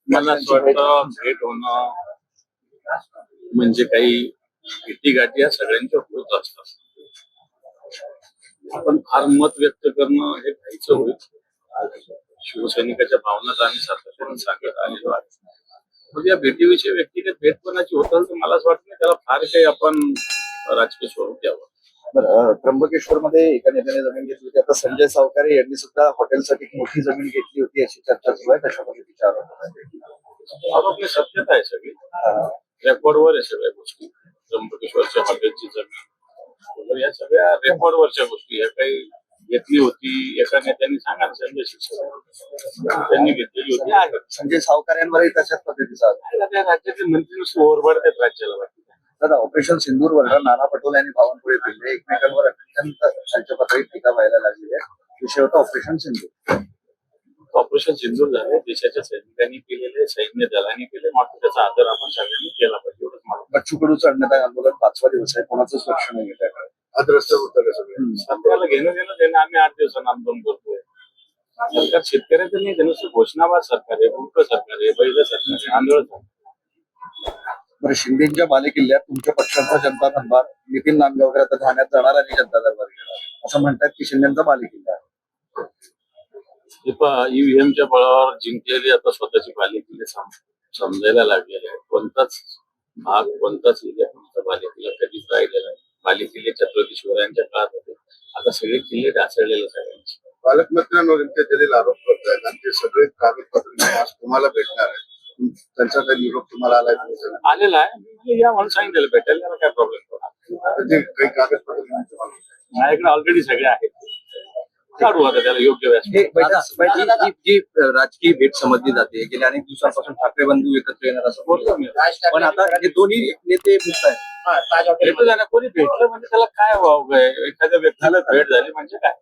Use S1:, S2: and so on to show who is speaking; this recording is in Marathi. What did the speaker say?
S1: मला असं वाटतं भेट होणं म्हणजे काही भेटीगाठी या सगळ्यांच्या होत असतात. आपण फार मत व्यक्त करणं हे घाईचं होईल. शिवसैनिकाच्या भावना आम्ही सातत्याने सांगत आलेलो आहे. मग या भेटीविषयी व्यक्तिगत भेट कोणाची होत तर मला असं वाटतं त्याला फार काही आपण राजकीय स्वरूप द्यावं.
S2: त्र्यंबकेश्वर मध्ये एका नेत्याने जमीन घेतली होती. आता संजय सावकारे यांनी सुद्धा हॉटेलसाठी एक मोठी जमीन घेतली होती अशी चर्चा सुरू आहे. कशा पद्धतीच्या
S1: आरोप सत्यता आहे सगळी, रेकॉर्डवर आहे सगळ्या गोष्टी. त्र्यंबकेश्वरच्या हॉटेलची जमीन वगैरे या सगळ्या रेकॉर्डवरच्या गोष्टी. या काही घेतली होती एका नेत्यांनी सांगा संजय शिवसेना त्यांनी घेतलेली होती आहे.
S2: संजय सावकारेंवरही तशाच पद्धतीचा
S1: त्या राज्यातील मंत्री नुसते ओरबडतात राज्याला वाटतं.
S2: दादा ऑपरेशन सिंदूरवर नाना पटोले आणि बावनकुळे फिरले एकमेकांवर अत्यंत खालच्या पातळीत टीका व्हायला लागली आहे. विषय होता ऑपरेशन सिंदूर.
S1: ऑपरेशन सिंदूर झाले देशाच्या सैनिकांनी केलेले, सैन्य दलांनी केले, मात्र त्याचा आदर आपण सगळ्यांनी केला पाहिजे एवढंच मला.
S2: बच्चू कडूचं अन्नदान आंदोलन 5वा दिवस आहे. कोणाचंच लक्ष नाही आहे.
S1: अद्रस्त होतं का सगळं सध्याला घेणं आम्ही 8 दिवसांना आंदोलन करतोय. सरकार शेतकऱ्याचं नाही नुसतं घोषणाबाद सरकार आहे, मूर्ख सरकार आहे, बैल सरकार आहे, आंदोलन.
S2: बरं, शिंदेच्या बालेकिल्ल्यात तुमच्या पक्षाचा जनता दरबार नितीन नांदगावकर आता ठाण्यात जाणार आणि जनता दरबार घेणार असं म्हणतात की शिंदेचा बालेकिल्ला
S1: ईव्हीएमच्या बळावर जिंकलेली आता स्वतःची बालेकिल्ले समजायला लागलेले आहे. कोणताच भाग कोणताच एरिया तुमचा बालेकिल्ला कधीच राहिलेला आहे. बालेकिल्ले छत्रपती शिवरायांच्या काळात होते, आता सगळे किल्ले ढासळलेले सगळ्यांचे.
S3: पालकमंत्र्यांवर इतके दिलेले आरोप करत आहेत आणि ते सगळे कागदपत्र आज तुम्हाला भेटणार आहे. त्यांचा काही निरोप तुम्हाला
S1: आलेला आहे. या म्हणून सांगितलेलं भेटायला त्याला काय प्रॉब्लेम.
S3: काही कागदपत्र
S1: माझ्याकडे ऑलरेडी सगळे आहेत, काढू आता त्याला योग्य व्यास.
S2: जी राजकीय भेट समजली जाते गेल्या अनेक दिवसांपासून ठाकरे बंधू एकत्र येणार असं बोलतो मी, पण आता हे दोन्ही नेते भेटत आहेत.
S1: कोणी भेटलं म्हणजे त्याला काय व्हावं, एखाद्या व्यक्तीला भेट झाली म्हणजे काय.